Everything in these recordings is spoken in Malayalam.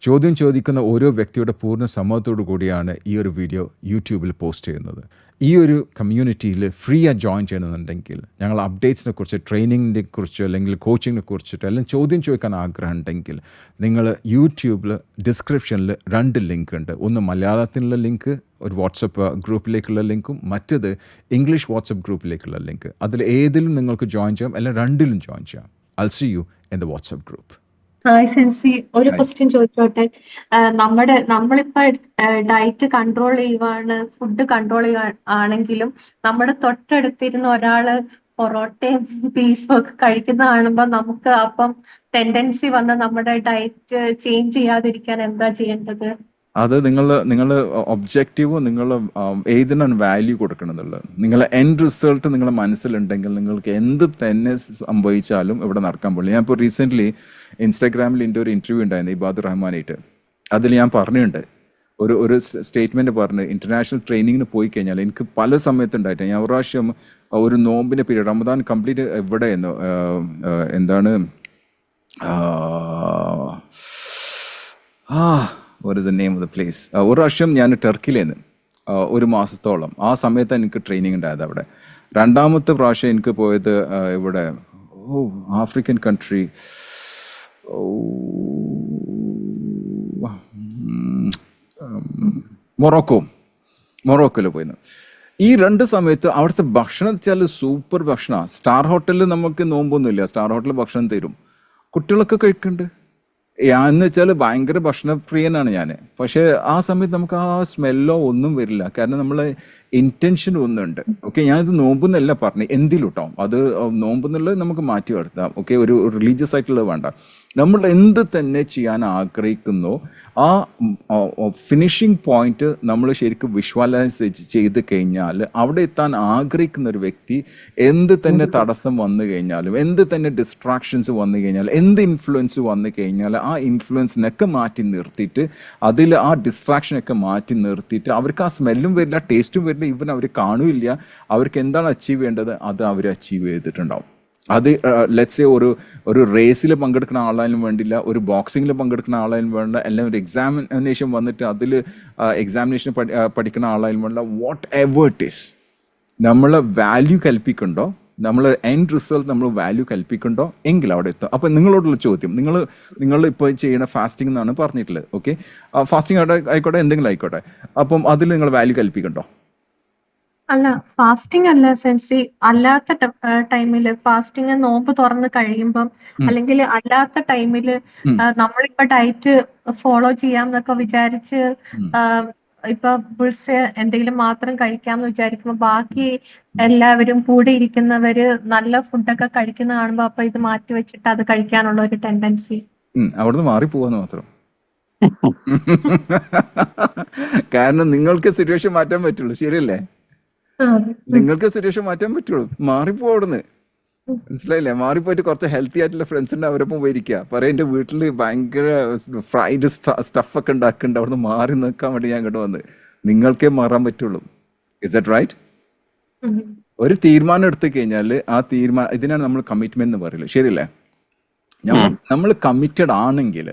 ചോദ്യം ചോദിക്കുന്ന ഓരോ വ്യക്തിയുടെ പൂർണ്ണ സമ്മതത്തോടു കൂടിയാണ് ഈ ഒരു വീഡിയോ യൂട്യൂബിൽ പോസ്റ്റ് ചെയ്യുന്നത്. ഈ ഒരു കമ്മ്യൂണിറ്റിയിൽ ഫ്രീ ആയി ജോയിൻ ചെയ്യണമെന്നുണ്ടെങ്കിൽ ഞങ്ങൾ അപ്ഡേറ്റ്സിനെ കുറിച്ച്, ട്രെയിനിങ്ങിനെ കുറിച്ച്, അല്ലെങ്കിൽ കോച്ചിങ്ങിനെ കുറിച്ചിട്ട് എല്ലാം ചോദ്യം ചോദിക്കാൻ ആഗ്രഹം ഉണ്ടെങ്കിൽ നിങ്ങൾ യൂട്യൂബിൽ ഡിസ്ക്രിപ്ഷനിൽ 2 ലിങ്ക് ഉണ്ട്. ഒന്ന് മലയാളത്തിലുള്ള ലിങ്ക്, ഒരു വാട്സപ്പ് ഗ്രൂപ്പിലേക്കുള്ള ലിങ്കും, മറ്റത് ഇംഗ്ലീഷ് വാട്സപ്പ് ഗ്രൂപ്പിലേക്കുള്ള ലിങ്ക്. അതിൽ ഏതിലും നിങ്ങൾക്ക് ജോയിൻ ചെയ്യാം, അല്ലെങ്കിൽ 2ലും ജോയിൻ ചെയ്യാം. I'll see you in the WhatsApp group. Hi സെൻസി, ഒരു Hi. ക്വസ്റ്റ്യൻ ചോദിച്ചോട്ടെ. നമ്മളിപ്പോ ഡയറ്റ് കൺട്രോൾ ചെയ്യുവാണ്, ഫുഡ് കൺട്രോൾ ആണെങ്കിലും നമ്മുടെ തൊട്ടടുത്തിരുന്ന ഒരാള് പൊറോട്ടയും ബീഫും ഒക്കെ കഴിക്കുന്ന കാണുമ്പോ നമുക്ക് അപ്പം ടെൻഡൻസി വന്ന് നമ്മുടെ ഡയറ്റ് ചേഞ്ച് ചെയ്യാതിരിക്കാൻ എന്താ ചെയ്യേണ്ടത്? അത് നിങ്ങൾ ഒബ്ജക്റ്റീവും നിങ്ങൾ ഏതിനാണ് വാല്യൂ കൊടുക്കണം എന്നുള്ളത്. നിങ്ങളെ എൻഡ് റിസൾട്ട് നിങ്ങളുടെ മനസ്സിലുണ്ടെങ്കിൽ നിങ്ങൾക്ക് എന്ത് തന്നെ സംഭവിച്ചാലും ഇവിടെ നടക്കാൻ പോകില്ല. ഞാൻ ഇപ്പോൾ റീസെൻ്റ്ലി ഇൻസ്റ്റാഗ്രാമിൽ എൻ്റെ ഒരു ഇൻ്റർവ്യൂ ഉണ്ടായിരുന്നു ഇബാദുർ റഹ്മാനായിട്ട്. അതിൽ ഞാൻ പറഞ്ഞിട്ടുണ്ട്, ഒരു സ്റ്റേറ്റ്മെൻറ്റ് പറഞ്ഞ്, ഇൻ്റർനാഷണൽ ട്രെയിനിങ്ങിന് പോയി കഴിഞ്ഞാൽ എനിക്ക് പല സമയത്തുണ്ടായിട്ട്, ഞാൻ ഒരു പ്രാവശ്യം ഒരു നോമ്പിൻ്റെ പീരീഡ്, റമദാൻ കംപ്ലീറ്റ് എവിടെയായിരുന്നു, എന്താണ് what is the name of the place? ഒരു പ്രാവശ്യം ഞാൻ ടർക്കിയിലേന്ന് 1 മാസത്തോളം, ആ സമയത്ത് എനിക്ക് ട്രെയിനിങ് ഉണ്ടായത് അവിടെ. 2ാമത്തെ പ്രാവശ്യം എനിക്ക് പോയത് ഇവിടെ ആഫ്രിക്കൻ കൺട്രി, മൊറോക്കോയിൽ പോയിരുന്നു. ഈ 2 സമയത്ത് അവിടുത്തെ ഭക്ഷണം വെച്ചാൽ സൂപ്പർ ഭക്ഷണമാണ്. സ്റ്റാർ ഹോട്ടലിൽ നമുക്ക് നോമ്പൊന്നുമില്ല, സ്റ്റാർ ഹോട്ടലിൽ ഭക്ഷണം തരും, കുട്ടികളൊക്കെ കഴിക്കുന്നുണ്ട്. എന്ന് വെച്ചാൽ ഭയങ്കര ഭക്ഷണപ്രിയനാണ് ഞാൻ. പക്ഷേ ആ സമയത്ത് നമുക്ക് ആ സ്മെല്ലോ ഒന്നും വരില്ല, കാരണം നമ്മളെ ഇൻറ്റൻഷൻ ഒന്നുണ്ട്. ഓക്കെ, ഞാനിത് നോമ്പെന്നല്ല പറഞ്ഞു, എന്തിലും കേട്ടോ, അത് നോമ്പെന്നുള്ളത് നമുക്ക് മാറ്റി വരുത്താം. ഓക്കെ, ഒരു റിലീജിയസ് ആയിട്ടുള്ളത് വേണ്ട. നമ്മൾ എന്ത് തന്നെ ചെയ്യാൻ ആഗ്രഹിക്കുന്നോ ആ ഫിനിഷിംഗ് പോയിന്റ് നമ്മൾ ശരിക്കും വിഷ്വലൈസ് ചെയ്ത് കഴിഞ്ഞാൽ, അവിടെ എത്താൻ ആഗ്രഹിക്കുന്ന ഒരു വ്യക്തി എന്ത് തന്നെ തടസ്സം വന്നു കഴിഞ്ഞാലും, എന്ത് തന്നെ ഡിസ്ട്രാക്ഷൻസ് വന്നു കഴിഞ്ഞാൽ, എന്ത് ഇൻഫ്ലുവൻസ് വന്നു കഴിഞ്ഞാൽ, ആ ഇൻഫ്ലുവൻസിനൊക്കെ മാറ്റി നിർത്തിയിട്ട്, അതിൽ ആ ഡിസ്ട്രാക്ഷനൊക്കെ മാറ്റി നിർത്തിയിട്ട്, അവർക്ക് ആ സ്മെല്ലും വരില്ല, ടേസ്റ്റും വരില്ല, ഇവൻ അവർ കാണുമില്ല, അവർക്ക് എന്താണ് അച്ചീവ് ചെയ്യേണ്ടത് അത് അവർ അച്ചീവ് ചെയ്തിട്ടുണ്ടാവും. അത് ലെറ്റ്സ് സേ ഒരു റേസിൽ പങ്കെടുക്കുന്ന ആളായാലും വേണ്ടില്ല, ഒരു ബോക്സിങ്ങിൽ പങ്കെടുക്കുന്ന ആളായാലും വേണ്ട, അല്ലെങ്കിൽ ഒരു എക്സാമിനേഷൻ വന്നിട്ട് അതിൽ എക്സാമിനേഷൻ പഠിക്കുന്ന ആളായാലും വേണ്ട, വാട്ട് എവർ ഇറ്റ് ഈസ്, നമ്മൾ വാല്യൂ കൽപ്പിക്കുന്നുണ്ടോ, നമ്മൾ എൻഡ് റിസൾട്ട് നമ്മൾ വാല്യൂ കൽപ്പിക്കുന്നുണ്ടോ എങ്കിൽ അവിടെ എത്തും. അപ്പം നിങ്ങളോടുള്ള ചോദ്യം, നിങ്ങൾ ഇപ്പോൾ ചെയ്യുന്ന ഫാസ്റ്റിംഗ് എന്നാണ് പറഞ്ഞിട്ടുള്ളത്. ഓക്കെ, ഫാസ്റ്റിംഗ് ആയിക്കോട്ടെ, എന്തെങ്കിലും ആയിക്കോട്ടെ, അപ്പം അതിൽ നിങ്ങൾ വാല്യൂ കൽപ്പിക്കുന്നുണ്ടോ? അല്ല, ഫാസ്റ്റിംഗ് അല്ല സെൻസി, അല്ലാത്ത ടൈമില് ഫാസ്റ്റിംഗ് നോമ്പ് തുറന്ന് കഴിയുമ്പം, അല്ലെങ്കിൽ അല്ലാത്ത ടൈമില് നമ്മളിപ്പോ ഡയറ്റ് ഫോളോ ചെയ്യാം എന്നൊക്കെ വിചാരിച്ച് ഇപ്പൊ ബുൾസ് എന്തെങ്കിലും മാത്രം കഴിക്കാമെന്ന് വിചാരിക്കുമ്പോ ബാക്കി എല്ലാവരും കൂടെ ഇരിക്കുന്നവര് നല്ല ഫുഡൊക്കെ കഴിക്കുന്ന കാണുമ്പോ അപ്പൊ ഇത് മാറ്റി വെച്ചിട്ട് അത് കഴിക്കാനുള്ള ഒരു ടെൻഡൻസി. അവിടുന്ന് മാറിപ്പോവാന്ന് മാത്രം. കാരണം നിങ്ങൾക്ക് സിറ്റുവേഷൻ മാറ്റാൻ പറ്റുള്ളൂ, ശരിയല്ലേ? നിങ്ങൾക്ക് സിറ്റുവേഷൻ മാറ്റാൻ പറ്റുള്ളൂ, മാറിപ്പോ അവിടുന്ന്, മനസ്സിലായില്ലേ? മാറിപ്പോയിട്ട് കുറച്ച് ഹെൽത്തി ആയിട്ടുള്ള ഫ്രണ്ട്സിന്റെ അവരൊപ്പം പോയിരിക്കുക, പറയാം എന്റെ വീട്ടിൽ ഭയങ്കര ഫ്രൈഡ് സ്റ്റഫൊക്കെ ഉണ്ടാക്കുന്നുണ്ട്, അവിടുന്ന് മാറി നിൽക്കാൻ വേണ്ടി ഞാൻ ഇങ്ങോട്ട് വന്ന്. നിങ്ങൾക്കേ മാറാൻ പറ്റുള്ളൂ. Is that right? ഒരു തീരുമാനം എടുത്തു കഴിഞ്ഞാൽ ആ ഇതിനാണ് നമ്മൾ കമ്മിറ്റ്മെന്റ് എന്ന് പറയില്ല, ശരിയല്ലേ? നമ്മൾ കമ്മിറ്റഡ് ആണെങ്കിൽ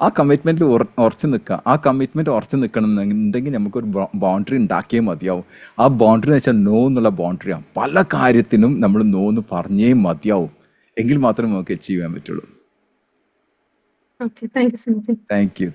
ആ കമ്മിറ്റ്മെന്റിൽ ഉറച്ചു നിൽക്കുക. ആ കമ്മിറ്റ്മെന്റ് ഉറച്ചു നിൽക്കണമെന്നുണ്ടെങ്കിൽ നമുക്കൊരു ബൗണ്ടറി ഉണ്ടാക്കിയേ മതിയാവും. ആ ബൗണ്ടറി എന്ന് വെച്ചാൽ നോ എന്നുള്ള ബൗണ്ടറിയാണ്. പല കാര്യത്തിനും നമ്മൾ നോ എന്ന് പറഞ്ഞേ മതിയാവും, എങ്കിൽ മാത്രമേ നമുക്ക് അച്ചീവ് ചെയ്യാൻ പറ്റുള്ളൂ. Thank you.